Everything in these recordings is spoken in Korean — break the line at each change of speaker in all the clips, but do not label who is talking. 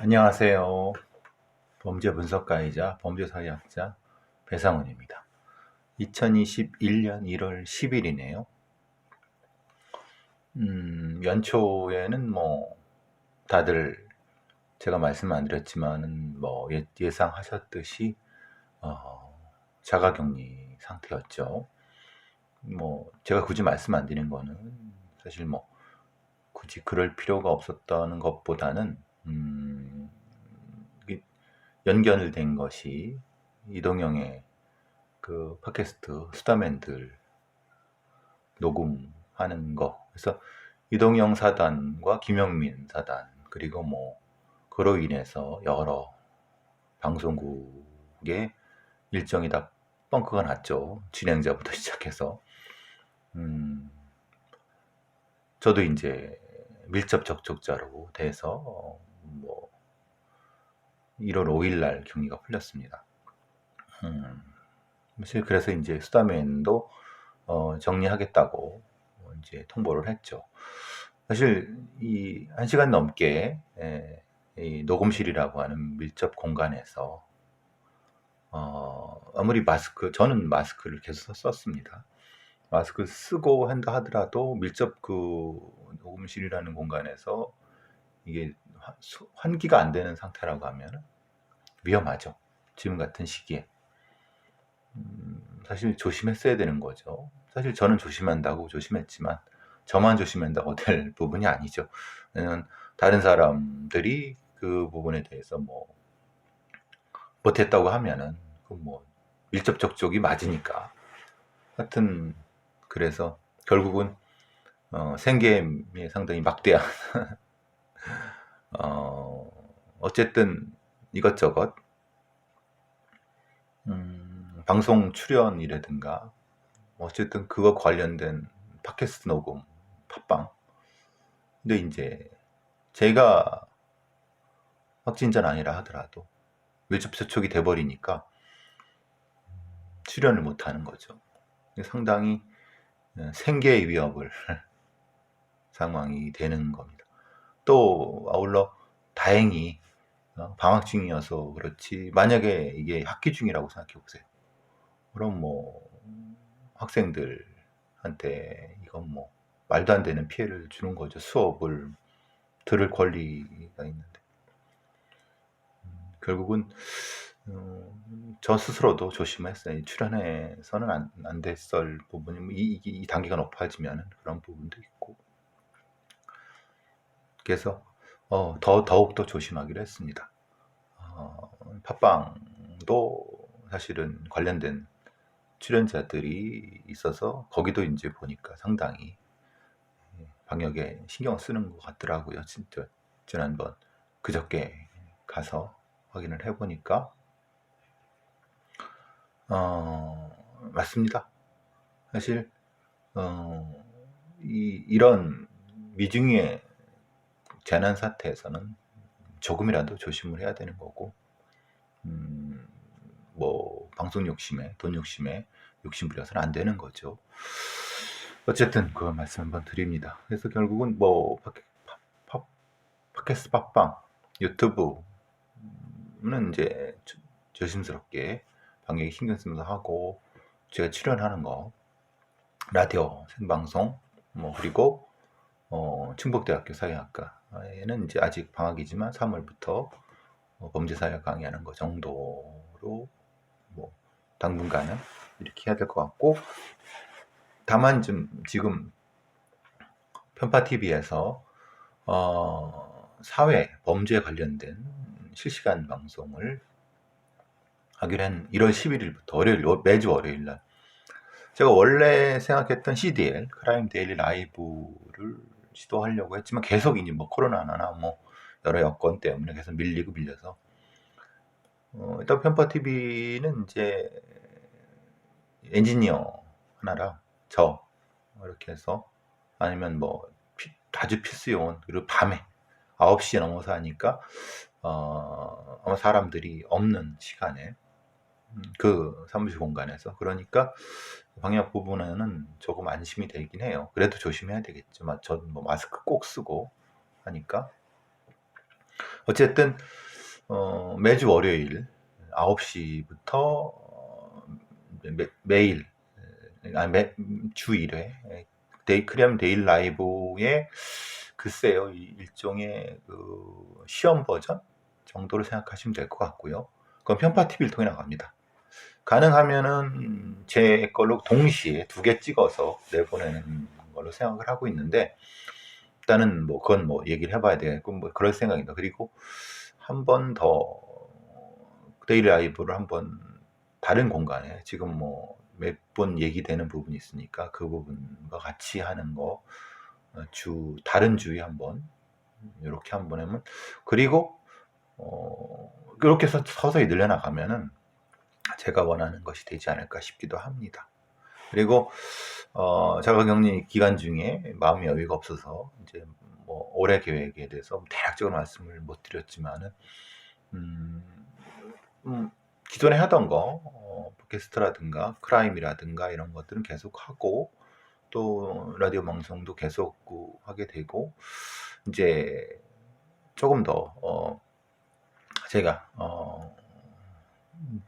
안녕하세요. 범죄 분석가이자 범죄 사회학자 배상훈입니다. 2021년 1월 10일이네요. 연초에는 다들 제가 말씀 안 드렸지만은 예상하셨듯이 자가격리 상태였죠. 제가 굳이 말씀 안 드린 거는 사실 굳이 그럴 필요가 없었다는 것보다는 이게 연결된 것이 이동영의 그 팟캐스트 수다맨들 녹음하는 거. 그래서 이동영 사단과 김영민 사단 그리고 그로 인해서 여러 방송국의 일정이 다 뻥크가 났죠. 진행자부터 시작해서. 저도 이제 밀접 접촉자로 돼서 1월 5일 날 격리가 풀렸습니다. 사실 그래서 이제 수다맨도 정리하겠다고 이제 통보를 했죠. 사실 이 1시간 넘게 이 녹음실이라고 하는 밀접 공간에서 아무리 저는 마스크를 계속 썼습니다. 마스크 쓰고 한다 하더라도 밀접 그 녹음실이라는 공간에서 이게 환기가 안 되는 상태라고 하면 위험하죠. 지금 같은 시기에. 사실 조심했어야 되는 거죠. 사실 저는 조심한다고 조심했지만 저만 조심한다고 될 부분이 아니죠. 왜냐면 다른 사람들이 그 부분에 대해서 못했다고 하면은 밀접 접촉이 맞으니까. 하여튼 그래서 결국은 생계에 상당히 막대한 어쨌든 이것저것 방송 출연이라든가 어쨌든 그거 관련된 팟캐스트 녹음, 팟빵. 근데 이제 제가 확진자는 아니라 하더라도 밀접 접촉이 돼버리니까 출연을 못 하는 거죠. 상당히 생계의 위협을 상황이 되는 겁니다. 또 아울러 다행히 방학 중이어서 그렇지 만약에 이게 학기 중이라고 생각해 보세요. 그럼 학생들한테 이건 말도 안 되는 피해를 주는 거죠. 수업을 들을 권리가 있는데 결국은 저 스스로도 조심했어요. 출연해서는 안 됐을 부분이 이 단계가 높아지면 그런 부분도 있고 그래서 더욱더 조심하기로 했습니다. 팟빵도 사실은 관련된 출연자들이 있어서 거기도 이제 보니까 상당히 방역에 신경 쓰는 것 같더라고요. 진짜 지난번 그저께 가서 확인을 해보니까 맞습니다. 사실 이런 미중의 재난 사태에서는 조금이라도 조심을 해야 되는 거고 방송 욕심에 돈 욕심에 욕심 부려서는 안 되는 거죠. 어쨌든 그 말씀 한번 드립니다. 그래서 결국은 팟캐스트 팟빵 유튜브는 이제 조심스럽게 방역에 신경 쓰면서 하고 제가 출연하는 거 라디오 생방송 그리고 충북대학교 사회학과에는 이제 아직 방학이지만 3월부터 범죄사회 강의하는 거 정도로 당분간은 이렇게 해야 될 것 같고 다만 지금 편파TV에서 사회 범죄 관련된 실시간 방송을 하기로 한 1월 11일부터 매주 월요일 날 제가 원래 생각했던 CDL 크라임 데일리 라이브를 시도하려고 했지만 계속 이제 코로나나 여러 여건 때문에 계속 밀려서 일단 편파TV는 이제 엔지니어 하나랑 저 이렇게 해서 아니면 아주 필수 요원 그리고 밤에 9시에 넘어서 하니까 아마 사람들이 없는 시간에 그 사무실 공간에서 그러니까 방역 부분에는 조금 안심이 되긴 해요. 그래도 조심해야 되겠지만 전 마스크 꼭 쓰고 하니까 어쨌든 매주 월요일 9시부터 매일 주 1회 크리암 데일 라이브의 글쎄요, 일종의 그 시험 버전 정도로 생각하시면 될 것 같고요. 그건 편파 TV를 통해 나갑니다. 가능하면은 제 걸로 동시에 2개 찍어서 내보내는 걸로 생각을 하고 있는데, 일단은 뭐 그건 뭐 얘기를 해봐야 되고 뭐 그럴 생각입니다. 그리고 한 번 더 데일리 라이브를 한번 다른 공간에 지금 뭐 몇 번 얘기되는 부분이 있으니까 그 부분과 같이 하는 거 다른 주에 한번 이렇게 한번 하면, 그리고 그렇게 해서 서서히 늘려나가면은 제가 원하는 것이 되지 않을까 싶기도 합니다. 그리고 자가격리 기간 중에 마음의 여유가 없어서 이제 뭐 올해 계획에 대해서 대략적으로 말씀을 못 드렸지만은 기존에 하던 거 팟캐스트라든가 크라임이라든가 이런 것들은 계속 하고, 또 라디오 방송도 계속 하게 되고, 이제 조금 더 제가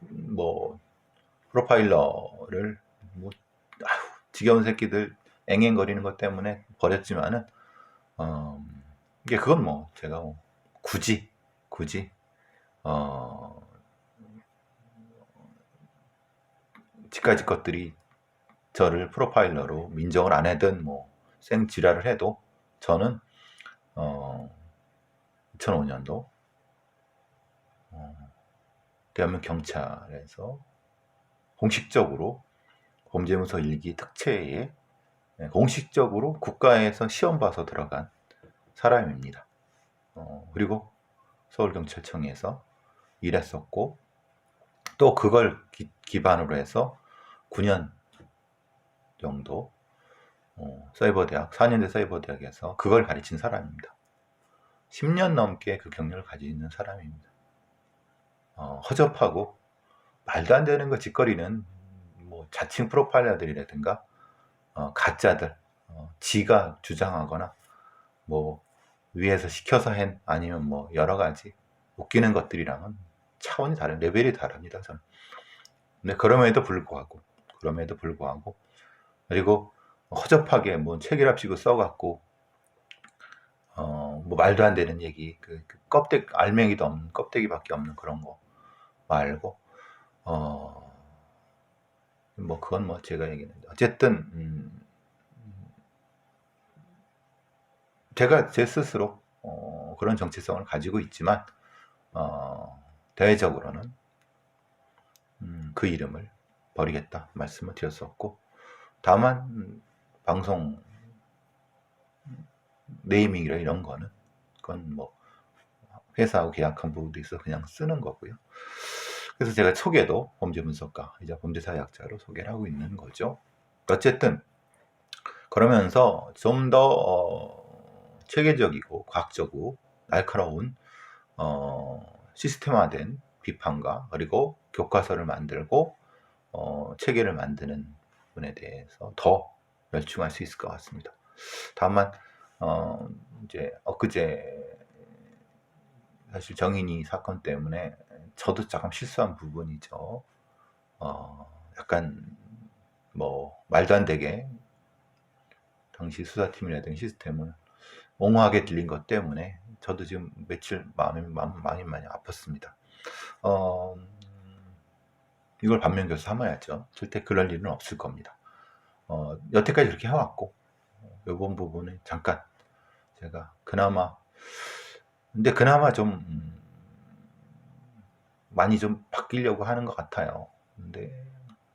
뭐 프로파일러를 뭐 지겨운 새끼들 앵앵거리는 것 때문에 버렸지만은 이게 그건 뭐 제가 뭐 굳이 지까지 것들이 저를 프로파일러로 인정을 안 하든 뭐 생지랄을 해도 저는 2005년도 대한민국 경찰에서 공식적으로 범죄문서 일기 특채에 공식적으로 국가에서 시험 봐서 들어간 사람입니다. 그리고 서울경찰청에서 일했었고, 또 그걸 기반으로 해서 9년 정도 사이버대학, 4년제 사이버대학에서 그걸 가르친 사람입니다. 10년 넘게 그 경력을 가지고 있는 사람입니다. 허접하고 말도 안 되는 거 짓거리는 뭐 자칭 프로파일러들이라든가 가짜들, 지가 주장하거나 뭐 위에서 시켜서 한, 아니면 뭐 여러 가지 웃기는 것들이랑은 차원이 다른, 레벨이 다릅니다, 저는. 근데 그럼에도 불구하고 그리고 허접하게 뭐 책이랍시고 써갖고 뭐 말도 안 되는 얘기, 그 알맹이도 없는 껍데기밖에 없는 그런 거 말고, 뭐 그건 뭐 제가 얘기했는데, 어쨌든 제가 제 스스로 그런 정체성을 가지고 있지만 대외적으로는 그 이름을 버리겠다 말씀을 드렸었고, 다만 방송 네이밍이라 이런 거는 그건 뭐 회사하고 계약한 부분도 있어 그냥 쓰는 거고요. 그래서 제가 소개도 범죄분석가이자 범죄사회학자로 소개를 하고 있는 거죠. 어쨌든 그러면서 좀 더 체계적이고 과학적이고 날카로운 시스템화된 비판과, 그리고 교과서를 만들고 체계를 만드는 부분에 대해서 더 열중할 수 있을 것 같습니다. 다만 이제 엊그제 사실 정인이 사건 때문에 저도 조금 실수한 부분이죠. 약간 뭐 말도 안 되게 당시 수사팀이라든가 시스템을 옹호하게 들린 것 때문에 저도 지금 며칠 마음이 많이 아팠습니다. 이걸 반면교사 삼아야죠. 절대 그럴 일은 없을 겁니다. 여태까지 그렇게 해왔고, 이번 부분은 잠깐 제가 그나마 좀 많이 좀 바뀌려고 하는 것 같아요. 근데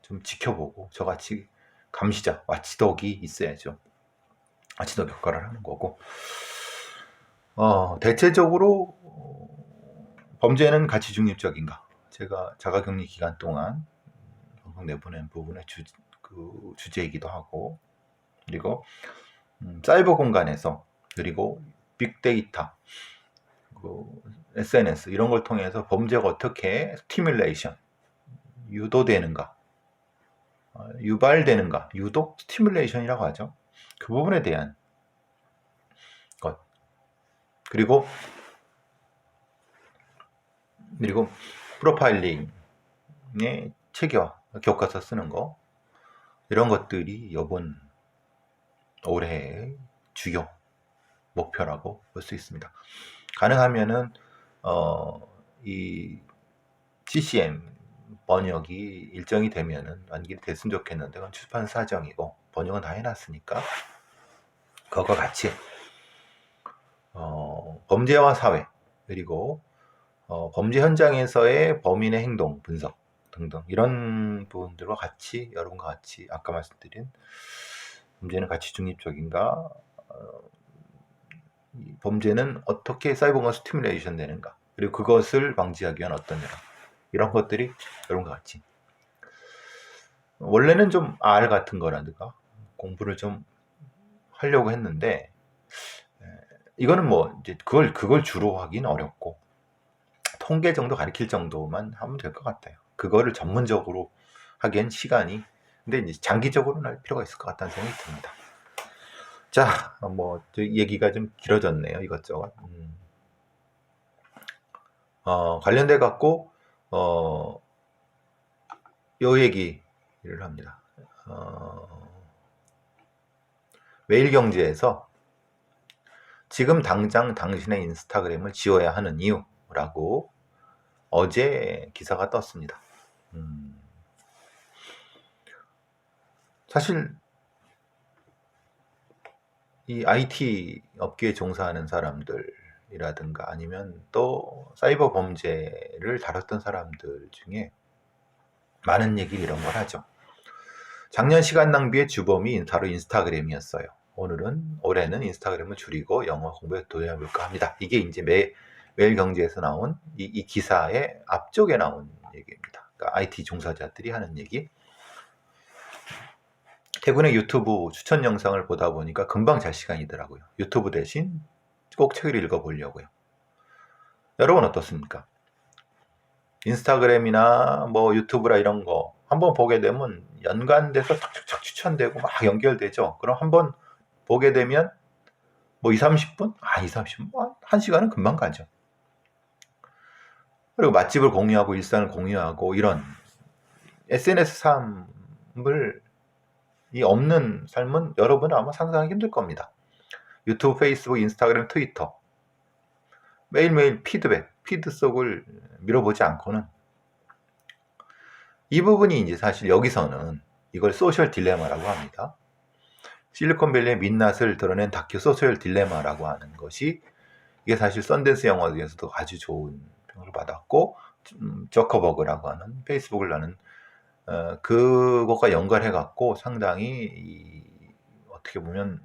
좀 지켜보고, 저같이 감시자, 와치독이 있어야죠. 와치독 역할을 하는 거고, 대체적으로 범죄는 가치 중립적인가? 제가 자가격리 기간 동안 방송 내보낸 부분의 주제이기도 하고, 그리고 사이버 공간에서, 그리고 빅데이터, SNS 이런 걸 통해서 범죄가 어떻게 스티뮬레이션, 유도되는가, 유발되는가, 유도, 스티뮬레이션이라고 하죠. 그 부분에 대한 것, 그리고 그리고 프로파일링의 체계화, 교과서 쓰는 거, 이런 것들이 이번 올해의 주요 목표라고 볼 수 있습니다. 가능하면은 이 CCM 번역이 일정이 되면은 완결이 됐으면 좋겠는데, 그건 출판 사정이고 번역은 다 해놨으니까 그것과 같이 범죄와 사회, 그리고 범죄 현장에서의 범인의 행동 분석 등등, 이런 부분들과 같이, 여러분과 같이 아까 말씀드린 범죄는 가치 중립적인가, 이 범죄는 어떻게 사이버공간 스티뮬레이션 되는가, 그리고 그것을 방지하기 위한 어떤 이런 것들이 여러분과 같이, 원래는 좀 R 같은 거라든가 공부를 좀 하려고 했는데, 이거는 뭐 이제 그걸 주로 하긴 어렵고, 통계 정도 가르칠 정도만 하면 될 것 같아요. 그거를 전문적으로 하기엔 시간이, 근데 이제 장기적으로는 할 필요가 있을 것 같다는 생각이 듭니다. 자, 뭐 얘기가 좀 길어졌네요, 이것저것. 관련돼 갖고 요 얘기를 합니다. 매일경제에서 지금 당장 당신의 인스타그램을 지워야 하는 이유라고 어제 기사가 떴습니다. 사실 이 IT 업계에 종사하는 사람들이라든가 아니면 또 사이버 범죄를 다뤘던 사람들 중에 많은 얘기를 이런 걸 하죠. 작년 시간 낭비의 주범이 바로 인스타그램이었어요. 올해는 인스타그램을 줄이고 영어 공부에 도전해볼까 합니다. 이게 이제 매일경제에서 나온 이 기사의 앞쪽에 나온 얘기입니다. 그러니까 IT 종사자들이 하는 얘기. 최근에 유튜브 추천 영상을 보다 보니까 금방 잘 시간이더라고요. 유튜브 대신 꼭 책을 읽어보려고요. 여러분 어떻습니까? 인스타그램이나 뭐 유튜브라 이런 거 한번 보게 되면 연관돼서 착착착 추천되고 막 연결되죠. 그럼 한번 보게 되면 뭐 2, 30분? 2, 30분? 1시간은 금방 가죠. 그리고 맛집을 공유하고 일상을 공유하고 이런 SNS 삶을 이 없는 삶은 여러분은 아마 상상하기 힘들 겁니다. 유튜브, 페이스북, 인스타그램, 트위터 매일매일 피드 속을 밀어보지 않고는, 이 부분이 이제 사실 여기서는 이걸 소셜 딜레마라고 합니다. 실리콘밸리의 민낯을 드러낸 다큐 소셜 딜레마라고 하는 것이, 이게 사실 썬댄스 영화제에서도 아주 좋은 평을 받았고, 저커버그라고 하는 페이스북을 하는 그것과 연관해갖고 상당히 어떻게 보면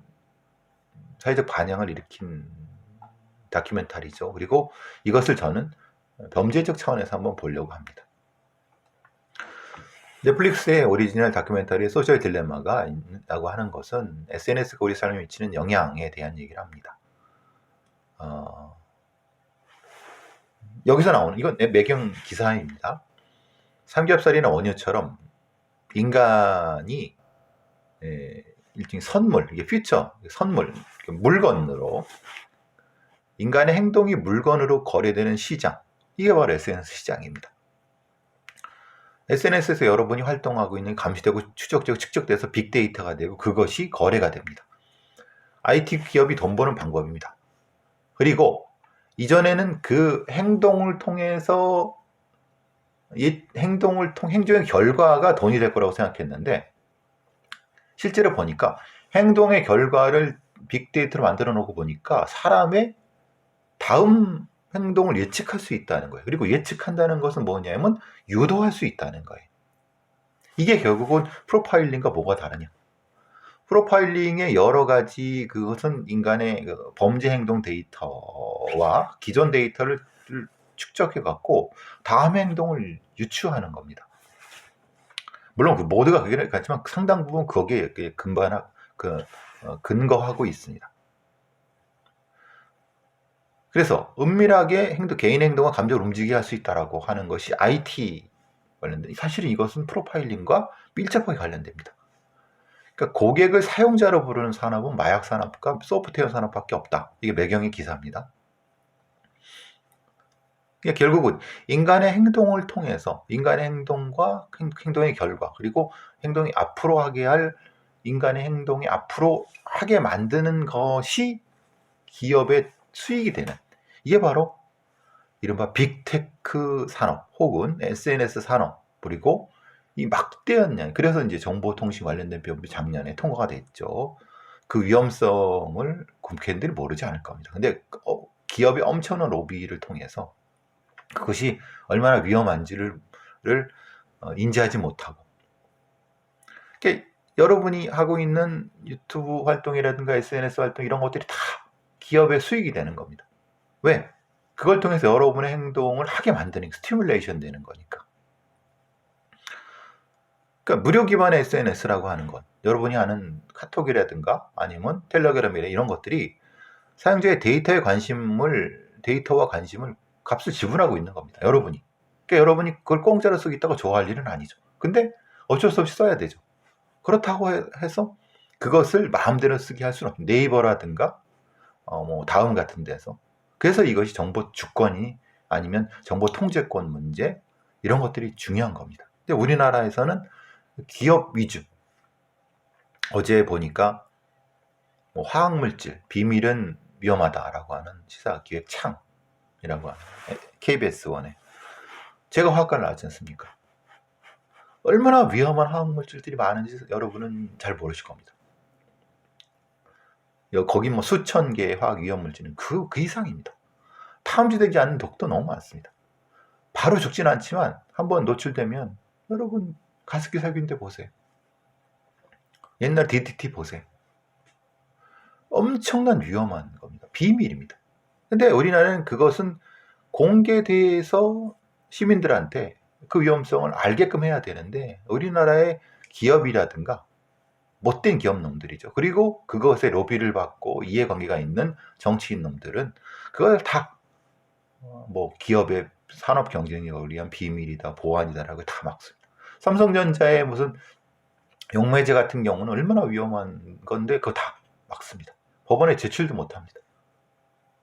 사회적 반향을 일으킨 다큐멘터리죠. 그리고 이것을 저는 범죄적 차원에서 한번 보려고 합니다. 넷플릭스의 오리지널 다큐멘터리 소셜 딜레마가 있다고 하는 것은 SNS가 우리 삶에 미치는 영향에 대한 얘기를 합니다. 여기서 나오는, 이건 매경 기사입니다. 삼겹살이나 원유처럼 인간이 일종의 선물, 이게 퓨처, 선물, 물건으로, 인간의 행동이 물건으로 거래되는 시장, 이게 바로 SNS 시장입니다. SNS에서 여러분이 활동하고 있는 감시되고 추적되고 측정돼서 빅데이터가 되고 그것이 거래가 됩니다. IT 기업이 돈 버는 방법입니다. 그리고 이전에는 그 행동을 통해서 행동의 결과가 돈이 될 거라고 생각했는데, 실제로 보니까 행동의 결과를 빅데이터로 만들어 놓고 보니까 사람의 다음 행동을 예측할 수 있다는 거예요. 그리고 예측한다는 것은 뭐냐면 유도할 수 있다는 거예요. 이게 결국은 프로파일링과 뭐가 다르냐? 프로파일링의 여러 가지 그것은 인간의 범죄 행동 데이터와 기존 데이터를 축적해 갖고 다음 행동을 유추하는 겁니다. 물론 그 모두가 그게 같지만 상당 부분 거기에 근거하고 있습니다. 그래서 은밀하게 개인 행동과 감정을 움직이게 할 수 있다라고 하는 것이 IT 관련된, 사실은 이것은 프로파일링과 밀접하게 관련됩니다. 그러니까 고객을 사용자로 부르는 산업은 마약 산업과 소프트웨어 산업밖에 없다. 이게 매경의 기사입니다. 그러니까 결국은 인간의 행동을 통해서 인간의 행동과 행동의 결과 그리고 행동이 앞으로 하게 할 인간의 행동이 앞으로 하게 만드는 것이 기업의 수익이 되는 이게 바로 이른바 빅테크 산업 혹은 SNS 산업 그리고 이 막대한 양 그래서 이제 정보통신 관련된 법이 작년에 통과가 됐죠. 그 위험성을 국회의원들이 모르지 않을 겁니다. 근데 기업의 엄청난 로비를 통해서 그것이 얼마나 위험한지를 인지하지 못하고 그러니까 여러분이 하고 있는 유튜브 활동이라든가 SNS 활동 이런 것들이 다 기업의 수익이 되는 겁니다. 왜? 그걸 통해서 여러분의 행동을 하게 만드는 스티뮬레이션 되는 거니까. 그러니까 무료 기반의 SNS라고 하는 것 여러분이 아는 카톡이라든가 아니면 텔레그램이나 이런 것들이 사용자의 데이터와 관심을 값을 지불하고 있는 겁니다. 여러분이. 그러니까 여러분이 그걸 공짜로 쓰겠다고 좋아할 일은 아니죠. 근데 어쩔 수 없이 써야 되죠. 그렇다고 해서 그것을 마음대로 쓰게 할 수는 없어요. 네이버라든가 뭐 다음 같은 데서. 그래서 이것이 정보 주권이 아니면 정보 통제권 문제 이런 것들이 중요한 겁니다. 근데 우리나라에서는 기업 위주. 어제 보니까 뭐 화학물질 비밀은 위험하다라고 하는 시사기획 창이라고 하는 KBS1에 제가 화학과를 나왔지 않습니까? 얼마나 위험한 화학물질들이 많은지 여러분은 잘 모르실 겁니다. 거기 뭐 수천 개의 화학 위험물질은 그 이상입니다. 탐지되지 않는 독도 너무 많습니다. 바로 죽진 않지만 한번 노출되면 여러분 가습기 살균대 보세요. 옛날 DDT 보세요. 엄청난 위험한 겁니다. 비밀입니다. 근데 우리나라는 그것은 공개돼서 시민들한테 그 위험성을 알게끔 해야 되는데 우리나라의 기업이라든가 못된 기업 놈들이죠. 그리고 그것에 로비를 받고 이해관계가 있는 정치인 놈들은 그걸 다 뭐 기업의 산업 경쟁력을 위한 비밀이다, 보안이다라고 다 막습니다. 삼성전자의 무슨 용매제 같은 경우는 얼마나 위험한 건데 그거 다 막습니다. 법원에 제출도 못합니다.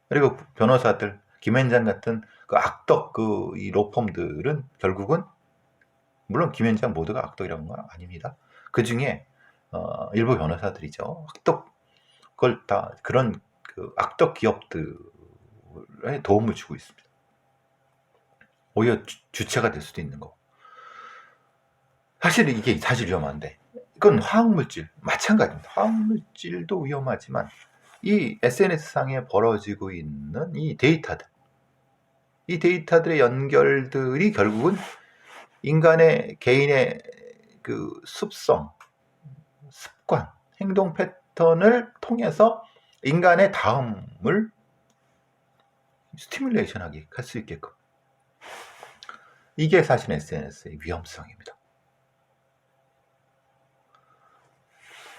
그리고 변호사들 김앤장 같은 그 악덕 이 로펌들은 결국은 물론 김앤장 모두가 악덕이라는 건 아닙니다. 그 중에 일부 변호사들이죠. 악덕 그걸 다 그런 그 악덕 기업들에 도움을 주고 있습니다. 오히려 주체가 될 수도 있는 거. 사실 이게 사실 위험한데 이건 화학물질 마찬가지입니다. 화학물질도 위험하지만 이 SNS상에 벌어지고 있는 이 데이터들의 연결들이 결국은 인간의 개인의 그 습성, 습관, 행동 패턴을 통해서 인간의 다음을 스티뮬레이션하게 할 수 있게끔 이게 사실 SNS의 위험성입니다.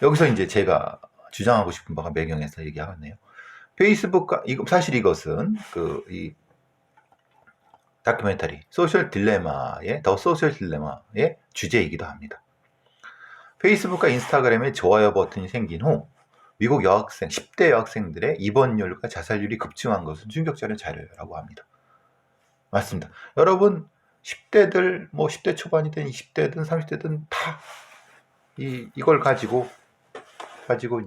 여기서 이제 제가 주장하고 싶은 바가 매경에서 얘기하겠네요. 페이스북과 사실 이것은 이 다큐멘터리 더 소셜 딜레마의 주제이기도 합니다. 페이스북과 인스타그램의 좋아요 버튼이 생긴 후 미국 10대 여학생들의 입원율과 자살률이 급증한 것은 충격적인 자료라고 합니다. 맞습니다. 여러분 10대들 10대 초반이든 20대든 30대든 다 이걸 가지고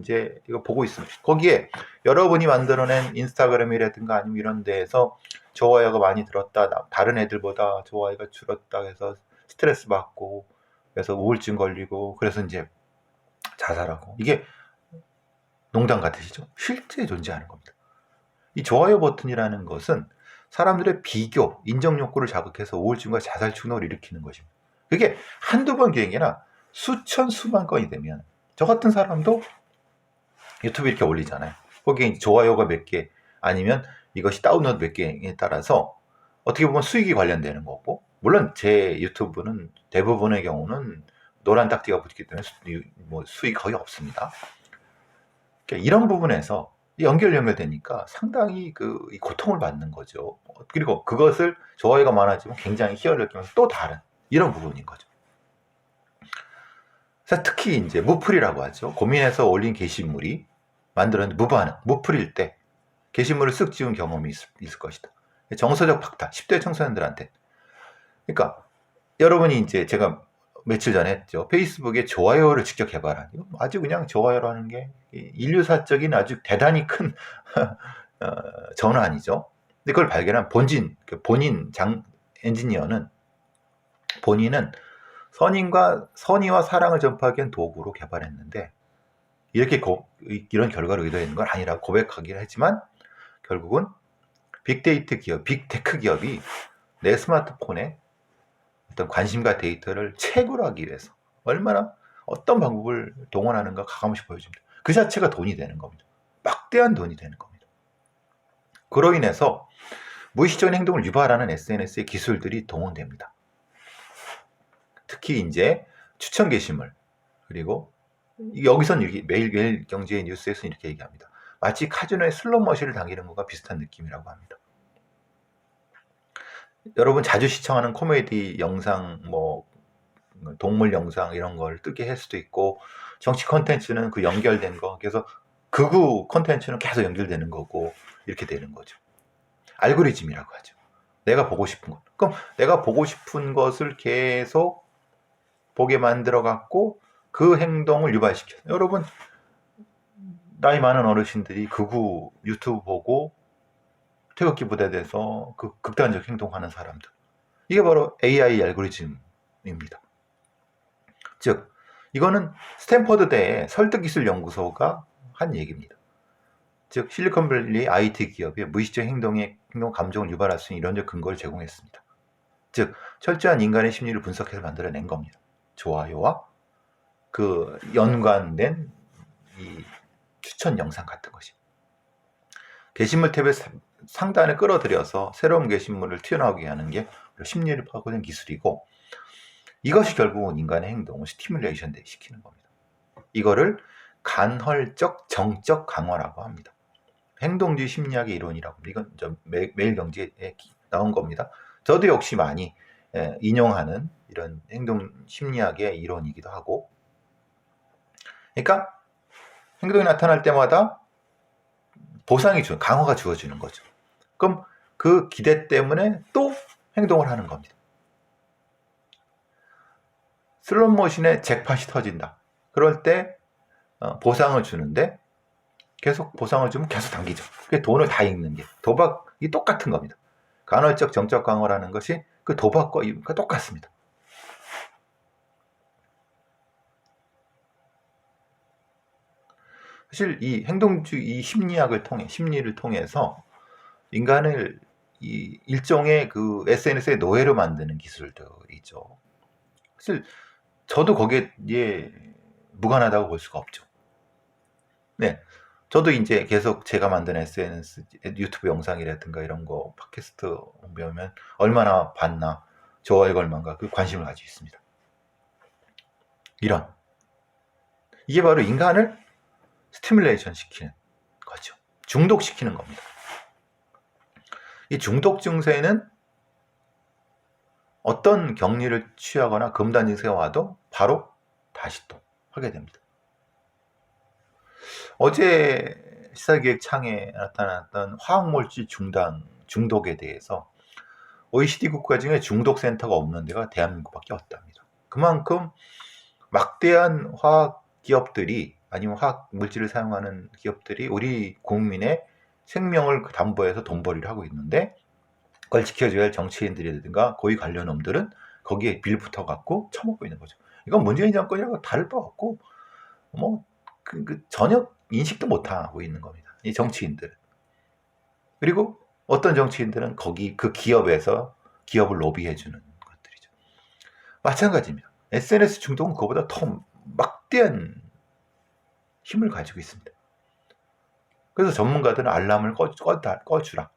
이제 이거 보고 있습니다. 거기에 여러분이 만들어낸 인스타그램이라든가 아니면 이런 데에서 좋아요가 많이 들었다, 다른 애들보다 좋아요가 줄었다 해서 스트레스 받고 그래서 우울증 걸리고 그래서 이제 자살하고 이게 농담 같으시죠? 실제 존재하는 겁니다. 이 좋아요 버튼이라는 것은 사람들의 비교, 인정 욕구를 자극해서 우울증과 자살 충동을 일으키는 것입니다. 그게 한두 번 기획이 아니라 수천 수만 건이 되면 저 같은 사람도 유튜브 이렇게 올리잖아요. 거기에 좋아요가 몇 개 아니면 이것이 다운로드 몇 개에 따라서 어떻게 보면 수익이 관련되는 거고 물론 제 유튜브는 대부분의 경우는 노란 딱지가 붙기 때문에 수익이 거의 없습니다. 그러니까 이런 부분에서 연결되니까 상당히 이 고통을 받는 거죠. 그리고 그것을 좋아요가 많아지면 굉장히 희열을 느끼면서 또 다른 이런 부분인 거죠. 특히 이제 무풀이라고 하죠. 고민해서 올린 게시물이 만들었는데 무풀일 때 게시물을 쓱 지운 경험이 있을 것이다. 정서적 박탈, 10대 청소년들한테. 그러니까 여러분이 이제 제가 며칠 전에 했죠. 페이스북에 좋아요를 직접 개발한. 이거 아주 그냥 좋아요라는 게 인류사적인 아주 대단히 큰 전환이죠. 근데 그걸 발견한 본인 엔지니어는 본인은 선의와 사랑을 전파하기 위한 도구로 개발했는데 이렇게 이런 결과를 의도했는 건 아니라고 고백하긴 했지만 결국은 빅데이터 기업, 빅테크 기업이 내 스마트폰에 어떤 관심과 데이터를 채굴하기 위해서 얼마나 어떤 방법을 동원하는가 가감없이 보여줍니다. 그 자체가 돈이 되는 겁니다. 막대한 돈이 되는 겁니다. 그로 인해서 무의식적인 행동을 유발하는 SNS의 기술들이 동원됩니다. 특히 이제 추천 게시물, 그리고 여기선 이렇게 매일 경제 뉴스에서는 이렇게 얘기합니다. 마치 카지노의 슬롯머신을 당기는 것과 비슷한 느낌이라고 합니다. 여러분 자주 시청하는 코미디 영상, 뭐 동물 영상 이런 걸 뜨게 할 수도 있고, 정치 콘텐츠는 그 연결된 거, 그래서 극우 콘텐츠는 계속 연결되는 거고, 이렇게 되는 거죠. 알고리즘이라고 하죠. 내가 보고 싶은 것. 그럼 내가 보고 싶은 것을 계속 보게 만들어 갖고 그 행동을 유발시켜요. 여러분 나이 많은 어르신들이 극우 유튜브 보고 태극기 부대에 대해서 그 극단적 행동하는 사람들, 이게 바로 AI 알고리즘입니다. 즉 이거는 스탠퍼드대의 설득기술연구소가 한 얘기입니다. 즉 실리콘밸리 IT 기업이 무의식적 행동 감정을 유발할 수 있는 이론적 근거를 제공했습니다. 즉 철저한 인간의 심리를 분석해서 만들어낸 겁니다. 좋아요와 그 연관된 이 추천 영상 같은 것이 게시물 탭의 상단에 끌어들여서 새로운 게시물을 튀어나오게 하는 게 심리를 파고드는 기술이고, 이것이 결국은 인간의 행동을 스티뮬레이션 시키는 겁니다. 이거를 간헐적 정적 강화라고 합니다. 행동주의 심리학의 이론이라고, 이건 매일경제에 나온 겁니다. 저도 역시 많이 인용하는 이런 행동 심리학의 이론이기도 하고, 그러니까 행동이 나타날 때마다 강화가 주어지는 거죠. 그럼 그 기대 때문에 또 행동을 하는 겁니다. 슬롯머신에 잭팟이 터진다. 그럴 때 보상을 주는데 계속 보상을 주면 계속 당기죠. 그게 돈을 다 읽는 게 도박이 똑같은 겁니다. 간헐적 정적 강화라는 것이 그 도박과 똑같습니다. 사실 이 행동주의 심리를 통해서 인간을 일종의 그 SNS의 노예로 만드는 기술들이죠. 사실 저도 거기에 무관하다고 볼 수가 없죠. 네, 저도 이제 계속 제가 만든 SNS, 유튜브 영상이라든가 이런 거, 팟캐스트 보면 얼마나 봤나, 좋아요가 얼마인가 그 관심을 가지고 있습니다. 이게 바로 인간을 스티뮬레이션 시키는 거죠. 중독시키는 겁니다. 이 중독 증세는 어떤 격리를 취하거나 금단 증세가 와도 바로 다시 또 하게 됩니다. 어제 시사기획창에 나타났던 화학물질 중독에 대해서 OECD 국가 중에 중독센터가 없는 데가 대한민국밖에 없답니다. 그만큼 막대한 화학 기업들이, 아니면 화학 물질을 사용하는 기업들이 우리 국민의 생명을 담보해서 돈벌이를 하고 있는데, 그걸 지켜줘야 할 정치인들이라든가 고위 관련놈들은 거기에 빌붙어 갖고 처먹고 있는 거죠. 이건 문재인 정권이라고 다를 바 없고, 전혀 인식도 못하고 있는 겁니다. 이 정치인들. 그리고 어떤 정치인들은 그 기업에서 기업을 로비해주는 것들이죠. 마찬가지입니다. SNS 중독은 그거보다 더 막대한 힘을 가지고 있습니다. 그래서 전문가들은 알람을 꺼주라.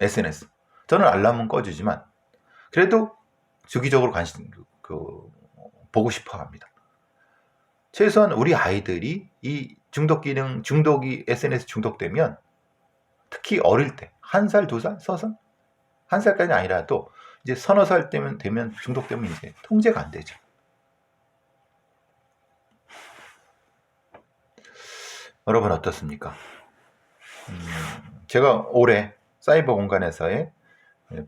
SNS. 저는 알람은 꺼주지만 그래도 주기적으로 보고 싶어 합니다. 최소한 우리 아이들이 이 중독이 SNS 중독되면, 특히 어릴 때, 1살, 2살, 1살까지는 아니라도 이제 서너 살 되면 중독되면 이제 통제가 안 되죠. 여러분 어떻습니까? 제가 올해 사이버 공간에서의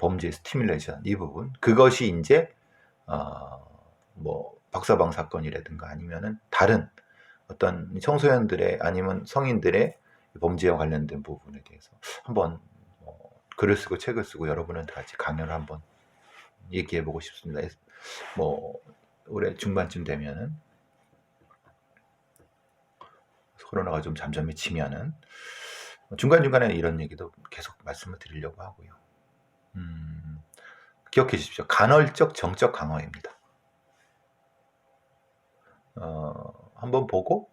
범죄 스티뮬레이션 이 부분, 그것이 이제 뭐 박사방 사건이라든가 아니면은 다른 어떤 청소년들의 아니면 성인들의 범죄와 관련된 부분에 대해서 한번 글을 쓰고 책을 쓰고 여러분한테 같이 강연을 한번 얘기해 보고 싶습니다. 뭐 올해 중반쯤 되면은 코로나가 좀 잠잠히 치면은 중간중간에 이런 얘기도 계속 말씀을 드리려고 하고요. 기억해 주십시오. 간헐적 정적 강화입니다. 한번 보고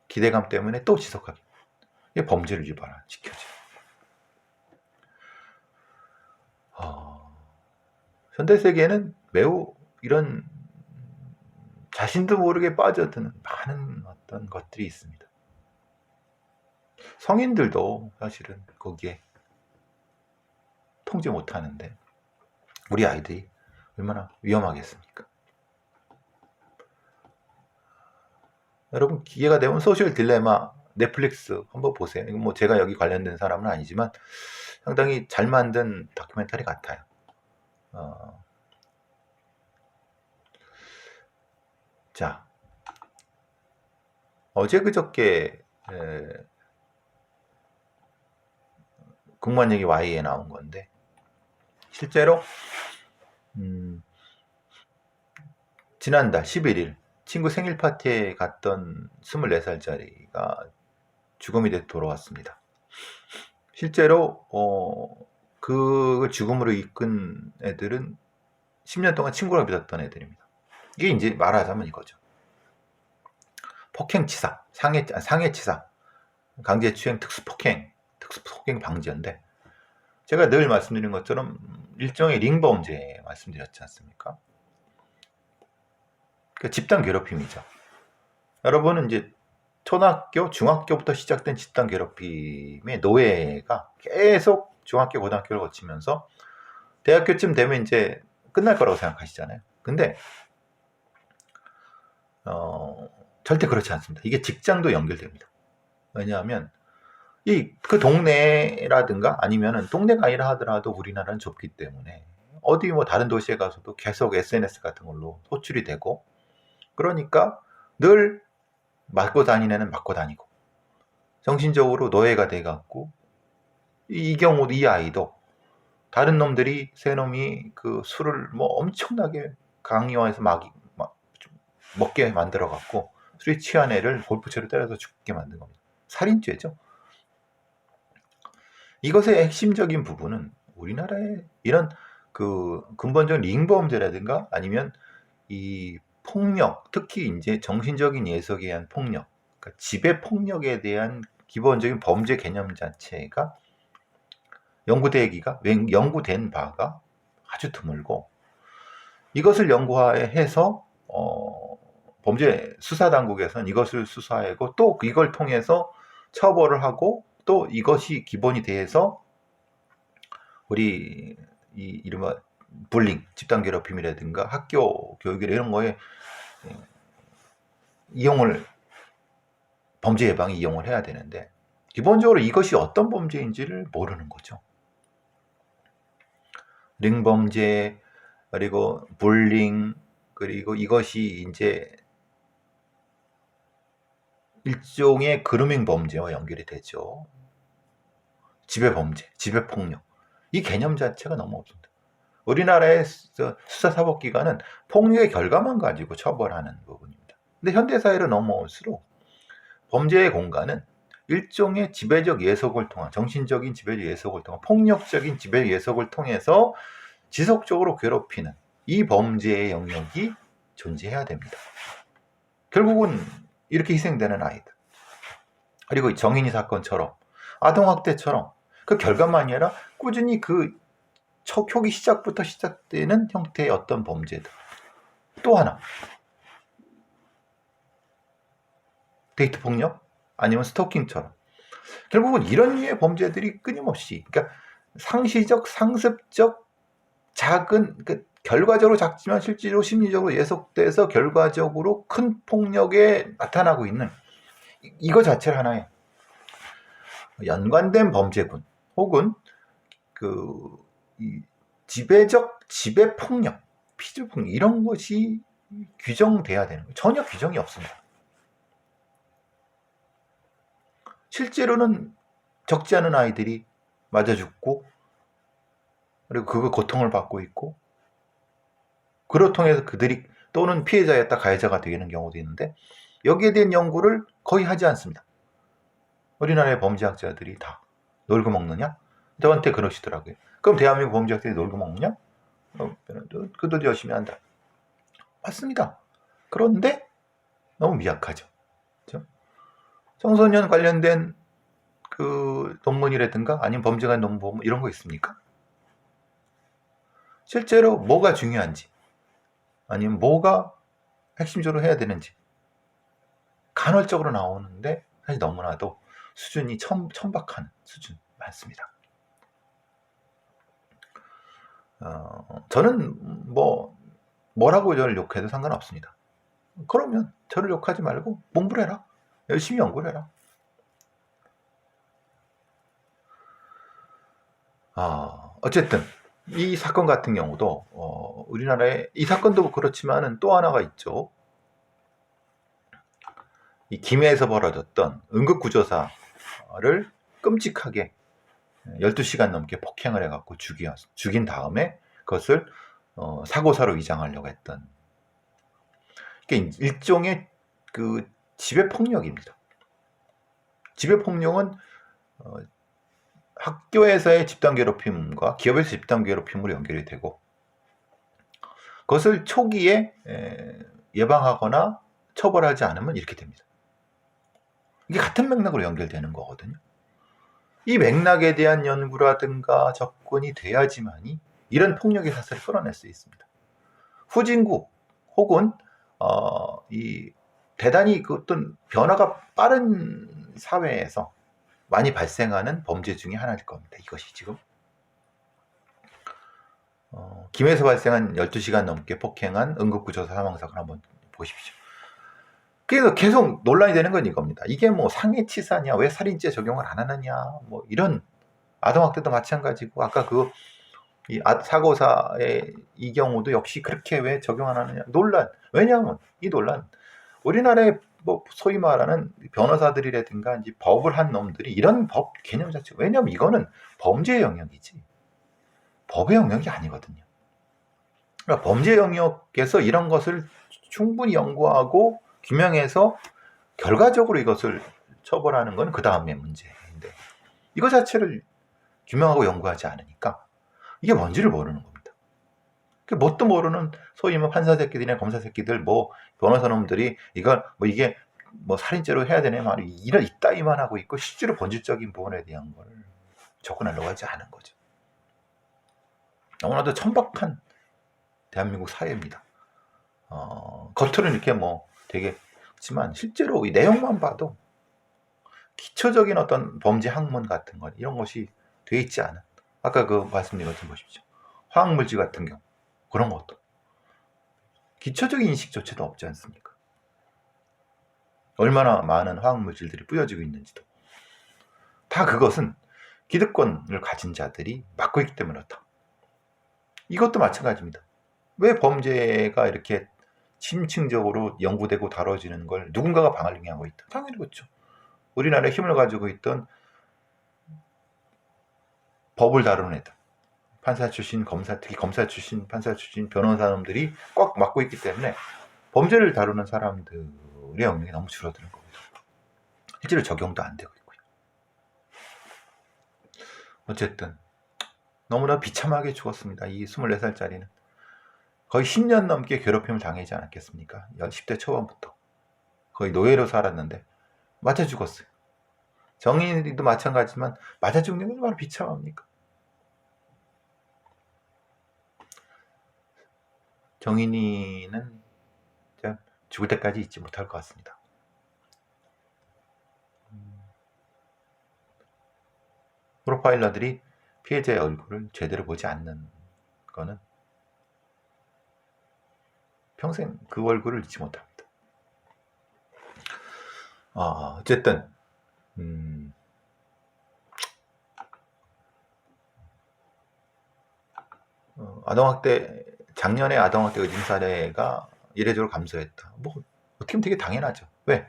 기대감 때문에 또 지속하기. 이게 범죄를 유발하 지켜줘. 현대 세계에는 매우 이런 자신도 모르게 빠져드는 많은 어떤 것들이 있습니다. 성인들도 사실은 거기에 통제 못하는데 우리 아이들이 얼마나 위험하겠습니까? 여러분 기회가 되면 소셜 딜레마 넷플릭스 한번 보세요. 이거 뭐 제가 여기 관련된 사람은 아니지만 상당히 잘 만든 다큐멘터리 같아요. 자, 어제 그저께 국무원 얘기 Y에 나온 건데 실제로 지난달 11일 친구 생일 파티에 갔던 24살짜리가 죽음이 돼서 돌아왔습니다. 실제로 그 죽음으로 이끈 애들은 10년 동안 친구라 믿었던 애들입니다. 이게 이제 말하자면 이거죠. 폭행치사, 상해치사, 강제추행, 특수폭행 방지인데 제가 늘 말씀드린 것처럼 일종의 링범죄 말씀드렸지 않습니까? 그러니까 집단 괴롭힘이죠. 여러분은 이제 초등학교, 중학교부터 시작된 집단 괴롭힘의 노예가 계속 중학교, 고등학교를 거치면서 대학교쯤 되면 이제 끝날 거라고 생각하시잖아요. 근데 절대 그렇지 않습니다. 이게 직장도 연결됩니다. 왜냐하면 그 동네라든가 아니면은 동네가 아니라 하더라도 우리나라는 좁기 때문에 어디 뭐 다른 도시에 가서도 계속 SNS 같은 걸로 소출이 되고 그러니까 늘 맞고 다니는 애는 맞고 다니고 정신적으로 노예가 돼갖고 이 경우도 이 아이도 다른 놈들이 세 놈이 그 술을 뭐 엄청나게 강요해서 먹게 만들어갖고 술이 취한 애를 골프채로 때려서 죽게 만든 겁니다. 살인죄죠. 이것의 핵심적인 부분은 우리나라의 이런 그 근본적인 링범죄라든가 아니면 이 폭력, 특히 이제 정신적인 예속에 의한 폭력, 그러니까 지배 폭력에 대한 기본적인 범죄 개념 자체가 연구된 바가 아주 드물고 이것을 연구해서 범죄 수사 당국에서는 이것을 수사하고 또 이걸 통해서 처벌을 하고 또 이것이 기본이 돼서 우리 이른바 불링, 집단 괴롭힘이라든가 학교 교육이나 이런 거에 범죄 예방에 이용을 해야 되는데 기본적으로 이것이 어떤 범죄인지를 모르는 거죠. 링범죄, 그리고 불링, 그리고 이것이 이제 일종의 그루밍 범죄와 연결이 되죠. 지배범죄, 지배폭력. 이 개념 자체가 너무 없습니다. 우리나라의 수사사법기관은 폭력의 결과만 가지고 처벌하는 부분입니다. 근데 현대사회로 넘어올수록 범죄의 공간은 일종의 지배적 예속을 통한, 정신적인 지배적 예속을 통한, 폭력적인 지배적 예속을 통해서 지속적으로 괴롭히는 이 범죄의 영역이 존재해야 됩니다. 결국은 이렇게 희생되는 아이들, 그리고 정인이 사건처럼 아동학대처럼 그 결과만이 아니라 꾸준히 그 초기 시작부터 시작되는 형태의 어떤 범죄들. 또 하나, 데이트 폭력 아니면 스토킹처럼 결국은 이런 류의 범죄들이 끊임없이, 그러니까 상시적, 상습적, 작은, 결과적으로 작지만 실제로 심리적으로 예속돼서 결과적으로 큰 폭력에 나타나고 있는 이거 자체를 하나의 연관된 범죄군, 혹은 이 지배 폭력, 피주 폭력 이런 것이 규정돼야 되는 거예요. 전혀 규정이 없습니다. 실제로는 적지 않은 아이들이 맞아 죽고 그리고 그 고통을 받고 있고 그로 통해서 그들이 또는 피해자였다 가해자가 되는 경우도 있는데 여기에 대한 연구를 거의 하지 않습니다. 우리나라의 범죄학자들이 다 놀고 먹느냐? 저한테 그러시더라고요. 그럼 대한민국 범죄학자들이 놀고 먹느냐? 그들도 열심히 한다. 맞습니다. 그런데 너무 미약하죠. 그렇죠? 청소년 관련된 그 논문이라든가 아니면 범죄관 논문 이런 거 있습니까? 실제로 뭐가 중요한지 아니면 뭐가 핵심적으로 해야 되는지 간헐적으로 나오는데 사실 너무나도 수준이 천박한 수준 많습니다. 저는 뭐라고 저를 욕해도 상관없습니다. 그러면 저를 욕하지 말고 공부를 해라. 열심히 연구를 해라. 어쨌든 이 사건 같은 경우도 우리나라에 이 사건도 그렇지만은 또 하나가 있죠. 이 김해에서 벌어졌던 응급구조사를 끔찍하게 12시간 넘게 폭행을 해갖고 죽인 다음에 그것을 사고사로 위장하려고 했던 이게 일종의 그 지배폭력입니다. 지배폭력은 학교에서의 집단 괴롭힘과 기업에서 집단 괴롭힘으로 연결이 되고 그것을 초기에 예방하거나 처벌하지 않으면 이렇게 됩니다. 이게 같은 맥락으로 연결되는 거거든요. 이 맥락에 대한 연구라든가 접근이 돼야지만이 이런 폭력의 사슬을 끌어낼 수 있습니다. 후진국 혹은 이 대단히 그 어떤 변화가 빠른 사회에서 많이 발생하는 범죄 중에 하나일 겁니다. 이것이 지금 김해에서 발생한 12시간 넘게 폭행한 응급구조사 사망사건 한번 보십시오. 그래서 계속 논란이 되는 건 이겁니다. 이게 뭐 상해치사냐, 왜 살인죄 적용을 안 하느냐, 뭐 이런 아동학대도 마찬가지고 아까 사고사의 이 경우도 역시 그렇게 왜 적용 안 하느냐 논란. 왜냐하면 이 논란 우리나라의 소위 말하는 변호사들이라든가 이제 법을 한 놈들이 이런 법 개념 자체 왜냐하면 이거는 범죄 영역이지 법의 영역이 아니거든요. 그러니까 범죄 영역에서 이런 것을 충분히 연구하고 규명해서 결과적으로 이것을 처벌하는 건 그 다음의 문제인데 이거 자체를 규명하고 연구하지 않으니까 이게 뭔지를 모르는 겁니다. 뭣도 모르는 소위 판사 새끼들이나 검사 새끼들 변호사 놈들이 이걸 이게 살인죄로 해야 되네 말이 이런 이따위만 하고 있고 실제로 본질적인 부분에 대한 걸 접근하려고 하지 않은 거죠. 너무나도 천박한 대한민국 사회입니다. 겉으로는 이렇게 되게 그렇지만 실제로 이 내용만 봐도 기초적인 어떤 범죄 학문 같은 것 이런 것이 돼 있지 않은 아까 그 말씀드린 것 좀 보십시오. 화학물질 같은 경우 그런 것도 기초적인 인식조차도 없지 않습니까? 얼마나 많은 화학물질들이 뿌려지고 있는지도 다 그것은 기득권을 가진 자들이 맡고 있기 때문에 그렇다. 이것도 마찬가지입니다. 왜 범죄가 이렇게 심층적으로 연구되고 다뤄지는 걸 누군가가 방할링하고 있다. 당연히 그렇죠. 우리나라의 힘을 가지고 있던 법을 다루는 애들 판사 출신, 특히 검사 출신, 판사 출신, 변호사놈들이 꽉 맡고 있기 때문에 범죄를 다루는 사람들의 영역이 너무 줄어드는 겁니다. 실제로 적용도 안 되고 있고요. 어쨌든 너무나 비참하게 죽었습니다. 이 24살짜리는 거의 10년 넘게 괴롭힘을 당하지 않았겠습니까? 10대 초반부터 거의 노예로 살았는데 맞아 죽었어요. 정인이도 마찬가지지만 맞아 죽는 건 얼마나 비참합니까? 정인이는 죽을 때까지 잊지 못할 것 같습니다. 프로파일러들이 피해자의 얼굴을 제대로 보지 않는 거는 평생 그 얼굴을 잊지 못합니다. 어쨌든 작년에 아동학대 의심 사례가 이례적으로 감소했다. 뭐 어떻게 보면 되게 당연하죠. 왜?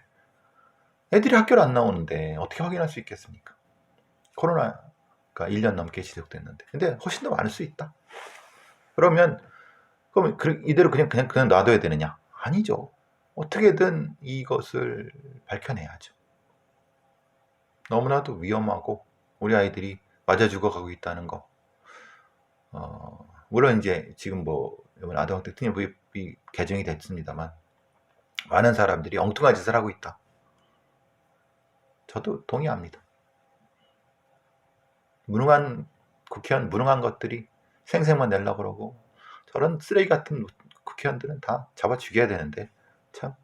애들이 학교를 안 나오는데 어떻게 확인할 수 있겠습니까? 코로나가 1년 넘게 지속됐는데. 근데 훨씬 더 많을 수 있다. 그러면 이대로 그냥 놔둬야 되느냐? 아니죠. 어떻게든 이것을 밝혀내야죠. 너무나도 위험하고 우리 아이들이 맞아 죽어가고 있다는 거. 물론 이제 지금 이번 아동학대 특례법이 개정이 됐습니다만 많은 사람들이 엉뚱한 짓을 하고 있다. 저도 동의합니다. 무능한 국회의원, 무능한 것들이 생색만 내려고 그러고 저런 쓰레기 같은 국회의원들은 다 잡아 죽여야 되는데 참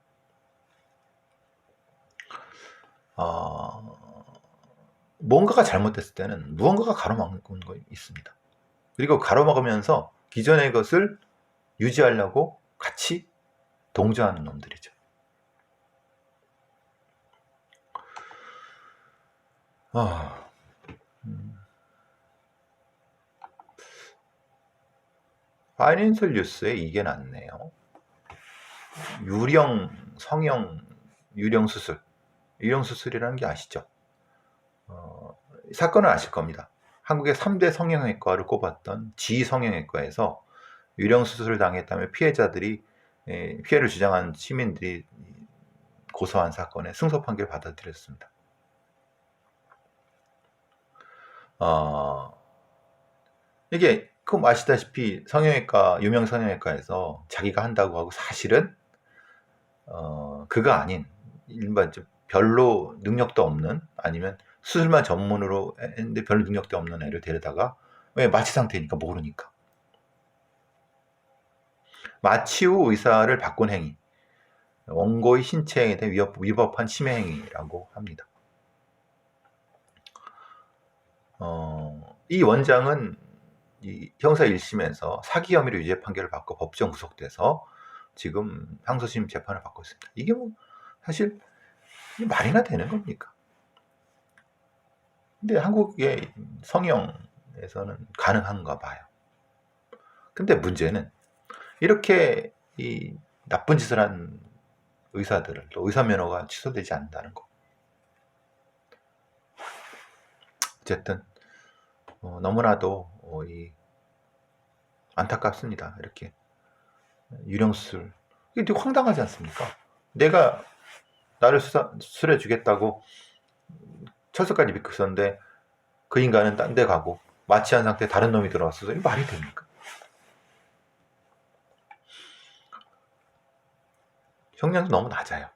뭔가가 잘못됐을 때는 무언가가 가로막는 거 있습니다. 그리고 가로막으면서 기존의 것을 유지하려고 같이 동조하는 놈들이죠. 파이낸셜 뉴스에 이게 났네요. 성형 유령 수술이라는 게 아시죠? 사건은 아실 겁니다. 한국의 3대 성형외과를 꼽았던 G성형외과에서 유령 수술을 당했다며 피해를 주장한 시민들이 고소한 사건에 승소 판결을 받아들였습니다. 이게 아시다시피 유명 성형외과에서 자기가 한다고 하고 사실은 그거 아닌 일반 별로 능력도 없는, 아니면 수술만 전문으로 했는데 별로 능력도 없는 애를 데려다가, 왜? 마취 상태니까 모르니까. 마취 후 의사를 바꾼 행위, 원고의 신체에 대해 위법한 침해 행위라고 합니다. 이 원장은 형사 1심에서 사기 혐의로 유죄 판결을 받고 법정 구속돼서 지금 항소심 재판을 받고 있습니다. 이게 사실 말이나 되는 겁니까? 근데 한국의 성형에서는 가능한가 봐요. 근데 문제는 이렇게 이 나쁜 짓을 한 의사들을 또 의사 면허가 취소되지 않는다는 거. 어쨌든 너무나도 안타깝습니다. 이렇게 유령수술, 이게 되게 황당하지 않습니까? 내가 나를 수술해 주겠다고 철석까지 믿고 있었는데 그 인간은 딴 데 가고 마취한 상태에 다른 놈이 들어왔어서 이게 말이 됩니까? 형량도 너무 낮아요.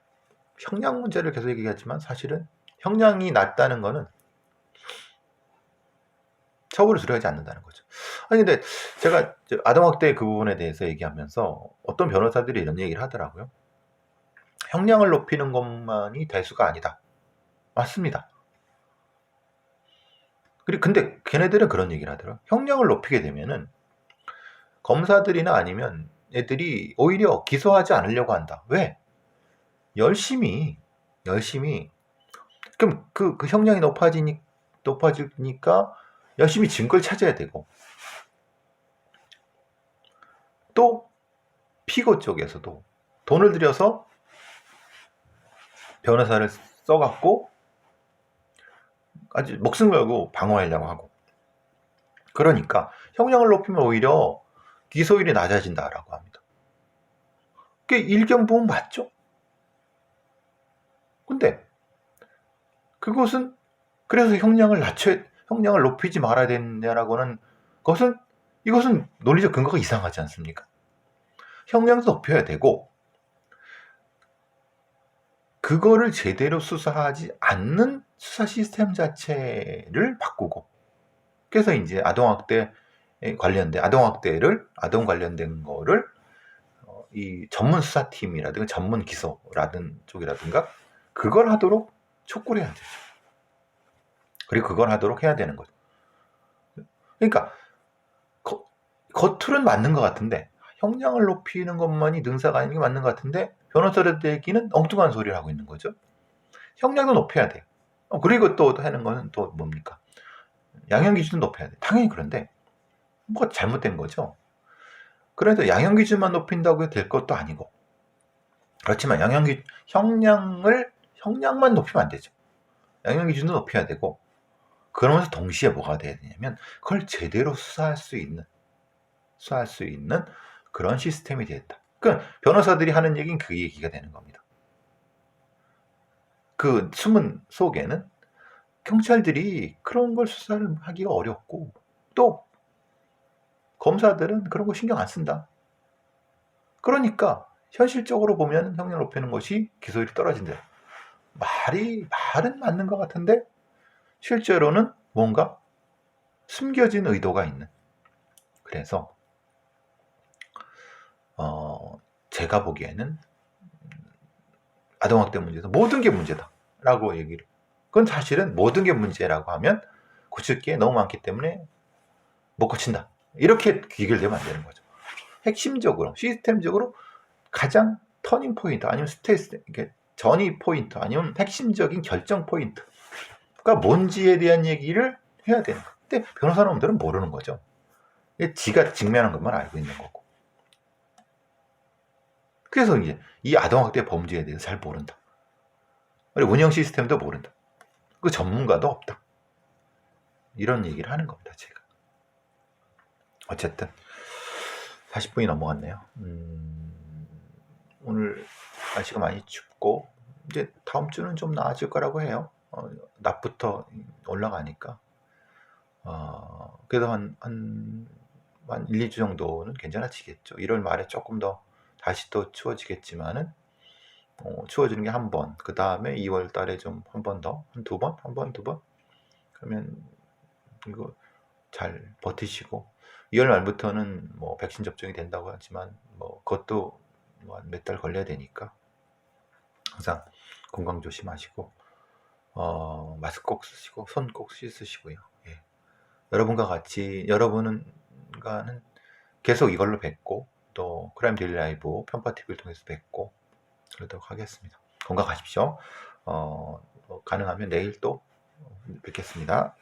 형량 문제를 계속 얘기하지만 사실은 형량이 낮다는 거는 처벌을 들어가지 않는다는 거죠. 아니 근데 제가 아동학대 그 부분에 대해서 얘기하면서 어떤 변호사들이 이런 얘기를 하더라고요. 형량을 높이는 것만이 대수가 아니다. 맞습니다. 근데 걔네들은 그런 얘기를 하더라고요. 형량을 높이게 되면은 검사들이나 아니면 애들이 오히려 기소하지 않으려고 한다. 왜? 열심히 그럼 그 형량이 높아지니까 열심히 증거를 찾아야 되고, 또 피고 쪽에서도 돈을 들여서 변호사를 써갖고 아주 목숨 걸고 방어하려고 하고, 그러니까 형량을 높이면 오히려 기소율이 낮아진다라고 합니다. 그게 일견보면 맞죠? 근데 그것은 그래서 형량을 높이지 말아야 되느냐라고는 이것은 논리적 근거가 이상하지 않습니까? 형량도 높여야 되고, 그거를 제대로 수사하지 않는 수사 시스템 자체를 바꾸고, 그래서 이제 아동 관련된 거를 이 전문 수사팀이라든가 전문 기소라든 쪽이라든가 그걸 하도록 촉구를 해야 되죠. 그리고 그걸 하도록 해야 되는 거죠. 그러니까 겉으로는 맞는 것 같은데, 형량을 높이는 것만이 능사가 아닌 게 맞는 것 같은데, 변호사들에게는 엉뚱한 소리를 하고 있는 거죠. 형량도 높여야 돼요. 그리고 또 하는 거는 또 뭡니까? 양형 기준도 높여야 돼. 당연히 그런데 뭐가 잘못된 거죠. 그래도 양형 기준만 높인다고 될 것도 아니고, 그렇지만 형량만 높이면 안 되죠. 양형 기준도 높여야 되고, 그러면서 동시에 뭐가 돼야 되냐면 그걸 제대로 수사할 수 있는 그런 시스템이 되었다. 그러니까 변호사들이 하는 얘기는 그 얘기가 되는 겁니다. 그 숨은 속에는 경찰들이 그런 걸 수사를 하기가 어렵고, 또 검사들은 그런 거 신경 안 쓴다. 그러니까 현실적으로 보면 형량 높이는 것이 기소율이 떨어진다. 말은 맞는 것 같은데 실제로는 뭔가 숨겨진 의도가 있는. 그래서 제가 보기에는 아동학대 문제에서 모든 게 문제다라고 얘기를. 그건 사실은 모든 게 문제라고 하면 고칠 게 너무 많기 때문에 못 고친다. 이렇게 귀결되면 안 되는 거죠. 핵심적으로, 시스템적으로 가장 터닝 포인트, 아니면 전이 포인트, 아니면 핵심적인 결정 포인트가 뭔지에 대한 얘기를 해야 되는 거예요. 근데 변호사놈들은 모르는 거죠. 지가 직면한 것만 알고 있는 거고. 그래서 이제 이 아동학대 범죄에 대해서 잘 모른다. 그리고 운영 시스템도 모른다. 그 전문가도 없다. 이런 얘기를 하는 겁니다, 제가. 어쨌든 40분이 넘어갔네요. 오늘 날씨가 많이 춥고 이제 다음 주는 좀 나아질 거라고 해요. 낮부터 올라가니까. 그래도 한 1, 2주 정도는 괜찮아지겠죠. 1월 말에 조금 더 다시 또 추워지겠지만은, 추워지는 게 한 번, 그 다음에 2월 달에 좀 한 번 더, 한 두 번, 그러면 이거 잘 버티시고, 2월 말부터는 뭐 백신 접종이 된다고 하지만 뭐 그것도 뭐 몇 달 걸려야 되니까 항상 건강 조심하시고, 마스크 꼭 쓰시고 손 꼭 씻으시고요. 예. 여러분과는 계속 이걸로 뵙고, 또 크라임 데일리 라이브 편파 TV를 통해서 뵙고 그러도록 하겠습니다. 건강하십시오. 가능하면 내일 또 뵙겠습니다.